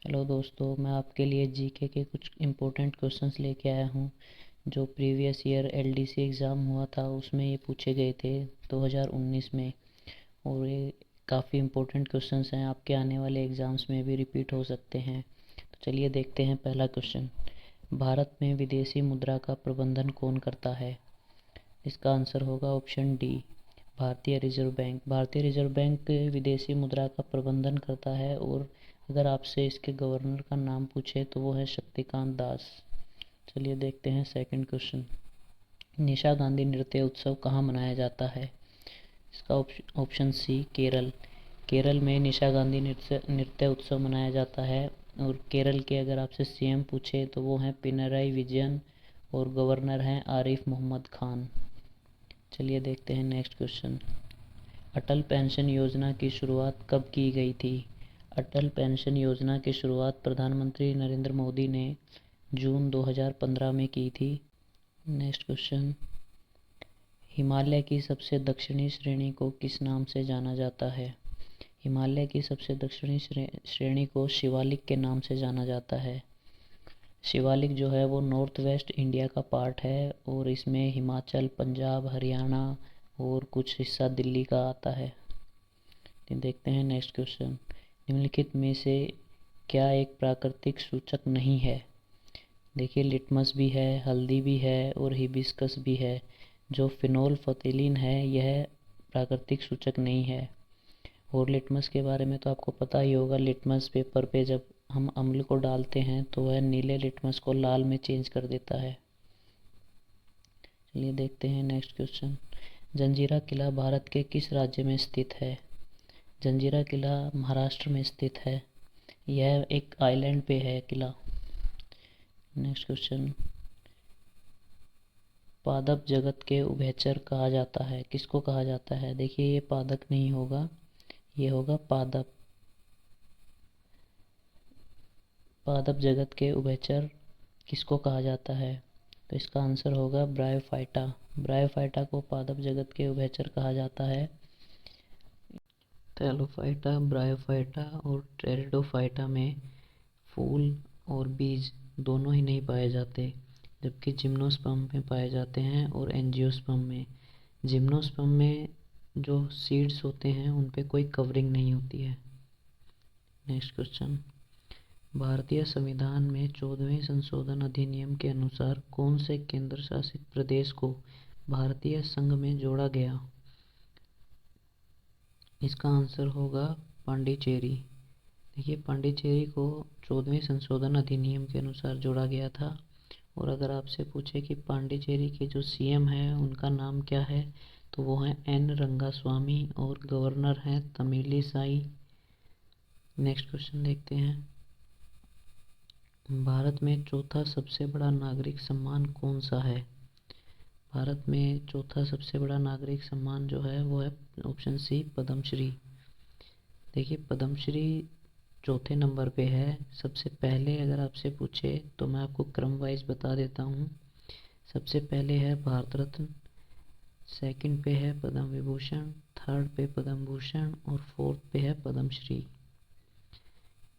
Hello दोस्तों, मैं आपके लिए जीके के कुछ इम्पोर्टेंट क्वेश्चंस लेके आया हूँ जो प्रीवियस ईयर एलडीसी एग्ज़ाम हुआ था उसमें ये पूछे गए थे 2019 में। और ये काफ़ी इम्पोर्टेंट क्वेश्चंस हैं, आपके आने वाले एग्ज़ाम्स में भी रिपीट हो सकते हैं। तो चलिए देखते हैं पहला क्वेश्चन। भारत में विदेशी मुद्रा का प्रबंधन कौन करता है? इसका आंसर होगा ऑप्शन डी, भारतीय रिजर्व बैंक। भारतीय रिजर्व बैंक विदेशी मुद्रा का प्रबंधन करता है। और अगर आपसे इसके गवर्नर का नाम पूछे तो वो है शक्तिकांत दास। चलिए देखते हैं सेकंड क्वेश्चन। निशा गांधी नृत्य उत्सव कहाँ मनाया जाता है? इसका ऑप्शन सी, केरल। केरल में निशा गांधी नृत्य उत्सव मनाया जाता है। और केरल के अगर आपसे सीएम पूछे तो वो हैं पिनराई विजयन और गवर्नर हैं आरिफ मोहम्मद खान। चलिए देखते हैं नेक्स्ट क्वेश्चन। अटल पेंशन योजना की शुरुआत कब की गई थी? अटल पेंशन योजना की शुरुआत प्रधानमंत्री नरेंद्र मोदी ने जून 2015 में की थी। Next question. हिमालय की सबसे दक्षिणी श्रेणी को किस नाम से जाना जाता है? हिमालय की सबसे दक्षिणी श्रेणी को शिवालिक के नाम से जाना जाता है। शिवालिक जो है वो नॉर्थ वेस्ट इंडिया का पार्ट है और इसमें हिमाचल, पंजाब, हरियाणा और कुछ हिस्सा दिल्ली का आता है। देखते हैं नेक्स्ट क्वेश्चन। निम्नलिखित में से क्या एक प्राकृतिक सूचक नहीं है? देखिए, लिटमस भी है, हल्दी भी है और हिबिस्कस भी है। जो फिनोल्फथेलिन है यह प्राकृतिक सूचक नहीं है। और लिटमस के बारे में तो आपको पता ही होगा, लिटमस पेपर पे जब हम अम्ल को डालते हैं तो वह नीले लिटमस को लाल में चेंज कर देता है। चलिए देखते हैं नेक्स्ट क्वेश्चन। जंजीरा किला भारत के किस राज्य में स्थित है? जंजीरा किला महाराष्ट्र में स्थित है। यह एक आइलैंड पे है किला। Next question. पादप जगत के उभयचर कहा जाता है, किसको कहा जाता है? देखिए, ये पादप नहीं होगा, ये होगा पादप। पादप जगत के उभयचर किसको कहा जाता है? तो इसका आंसर होगा ब्रायोफाइटा। ब्रायोफाइटा को पादप जगत के उभयचर कहा जाता है। थैलोफाइटा, ब्रायोफाइटा और टेरिडोफाइटा में फूल और बीज दोनों ही नहीं पाए जाते, जबकि जिम्नोस्पर्म में पाए जाते हैं और एंजियोस्पर्म में। जिम्नोस्पर्म में जो सीड्स होते हैं उन पे कोई कवरिंग नहीं होती है। Next question. भारतीय संविधान में 14वें संशोधन अधिनियम के अनुसार कौन से केंद्र शासित प्रदेश को भारतीय संघ में जोड़ा गया? इसका आंसर होगा पांडिचेरी। देखिए, पांडिचेरी को 14वें संशोधन अधिनियम के अनुसार जोड़ा गया था। और अगर आपसे पूछे कि पांडिचेरी के जो सीएम हैं उनका नाम क्या है, तो वो हैं एन रंगास्वामी और गवर्नर हैं तमिलिसाई। नेक्स्ट क्वेश्चन देखते हैं। भारत में चौथा सबसे बड़ा नागरिक सम्मान कौन सा है? भारत में चौथा सबसे बड़ा नागरिक सम्मान जो है वो है ऑप्शन सी, पद्मश्री। देखिए, पद्मश्री चौथे नंबर पे है। सबसे पहले अगर आपसे पूछे तो मैं आपको क्रम वाइज बता देता हूँ। सबसे पहले है भारत रत्न, सेकंड पे है पद्म विभूषण, थर्ड पे पद्म भूषण और फोर्थ पे है पद्मश्री।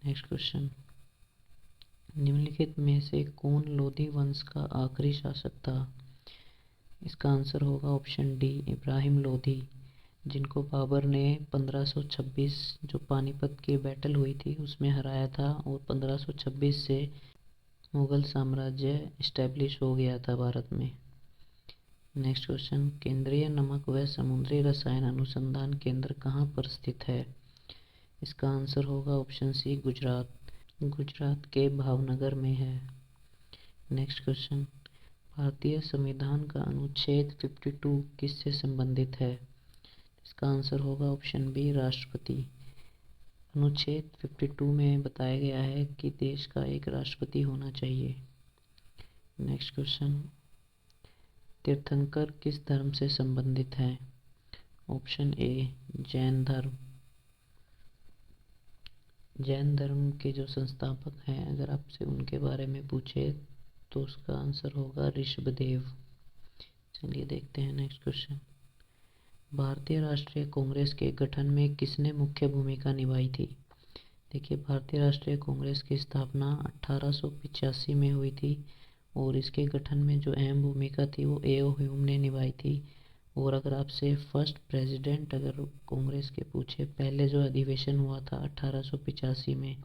Next question. निम्नलिखित में से कौन लोधी वंश का आखिरी शासक था? इसका आंसर होगा ऑप्शन डी, इब्राहिम लोधी, जिनको बाबर ने 1526 जो पानीपत की बैटल हुई थी उसमें हराया था। और 1526 से मुगल साम्राज्य इस्टेब्लिश हो गया था भारत में। Next question. केंद्रीय नमक व समुद्री रसायन अनुसंधान केंद्र कहाँ पर स्थित है? इसका आंसर होगा ऑप्शन सी, गुजरात। गुजरात के भावनगर में है। Next question. भारतीय संविधान का अनुच्छेद 52 किससे संबंधित है? इसका आंसर होगा ऑप्शन बी, राष्ट्रपति। अनुच्छेद 52 में बताया गया है कि देश का एक राष्ट्रपति होना चाहिए। Next question. तीर्थंकर किस धर्म से संबंधित हैं? ऑप्शन ए, जैन धर्म। जैन धर्म के जो संस्थापक हैं अगर आपसे उनके बारे में पूछे तो उसका आंसर होगा ऋषभदेव। चलिए देखते हैं नेक्स्ट क्वेश्चन। भारतीय राष्ट्रीय कांग्रेस के गठन में किसने मुख्य भूमिका निभाई थी? देखिए, भारतीय राष्ट्रीय कांग्रेस की स्थापना 1885 में हुई थी और इसके गठन में जो अहम भूमिका थी वो ए.ओ. ह्यूम ने निभाई थी। और अगर आपसे फर्स्ट प्रेसिडेंट अगर कांग्रेस के पूछे, पहले जो अधिवेशन हुआ था 1885 में,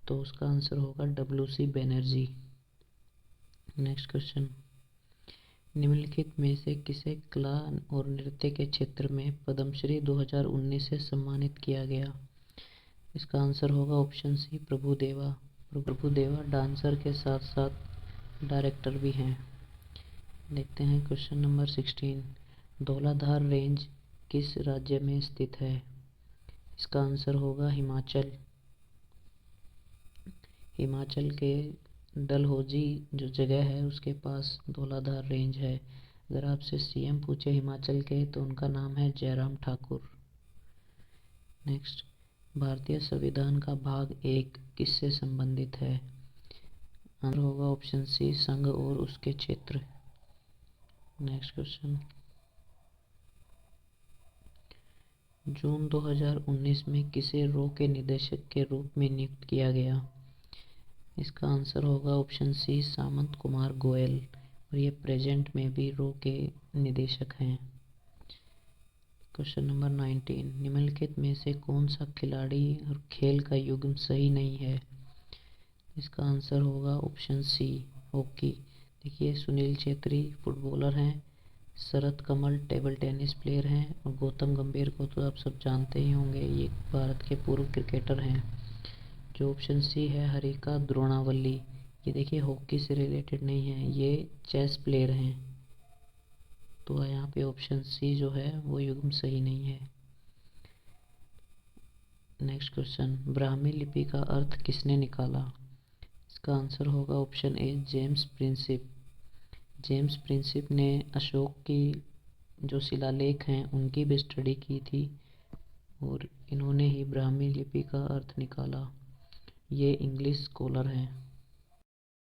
तो उसका आंसर होगा डब्ल्यू.सी. बनर्जी। नेक्स्ट क्वेश्चन, निम्नलिखित में से किसे कला और नृत्य के क्षेत्र में पद्मश्री 2019 से सम्मानित किया गया? इसका आंसर होगा option C, Prabhudeva. Prabhudeva dancer के साथ साथ डायरेक्टर भी हैं। देखते हैं क्वेश्चन नंबर 16, धौलाधार रेंज किस राज्य में स्थित है? इसका आंसर होगा हिमाचल। हिमाचल के डलहौजी जो जगह है उसके पास धौलाधार रेंज है। अगर आपसे सीएम पूछे हिमाचल के तो उनका नाम है जयराम ठाकुर। नेक्स्ट, भारतीय संविधान का भाग 1 किससे संबंधित है? आंसर होगा ऑप्शन सी, संघ और उसके क्षेत्र। नेक्स्ट क्वेश्चन, जून 2019 में किसे रॉ के निदेशक के रूप में नियुक्त किया गया? इसका आंसर होगा ऑप्शन सी, सामंत कुमार गोयल। और ये प्रेजेंट में भी रॉ के निदेशक हैं। क्वेश्चन नंबर 19, निम्नलिखित में से कौन सा खिलाड़ी और खेल का युग्म सही नहीं है? इसका आंसर होगा ऑप्शन सी, हॉकी। देखिए, सुनील छेत्री फुटबॉलर हैं, Sharath Kamal table tennis player हैं और गौतम गंभीर को तो आप सब जानते ही होंगे, ये भारत के पूर्व क्रिकेटर हैं। जो ऑप्शन सी है हरिका द्रोणावल्ली, ये देखिए हॉकी से रिलेटेड नहीं है, ये चेस प्लेयर हैं। तो यहाँ पे ऑप्शन सी जो है वो युग्म सही नहीं है। नेक्स्ट क्वेश्चन, ब्राह्मी लिपि का अर्थ किसने निकाला? इसका आंसर होगा option A, James Princip. James Princip ने अशोक की जो शिलालेख हैं उनकी भी स्टडी की थी और इन्होंने ही ब्राह्मी लिपि का अर्थ निकाला। ये इंग्लिश स्कॉलर हैं।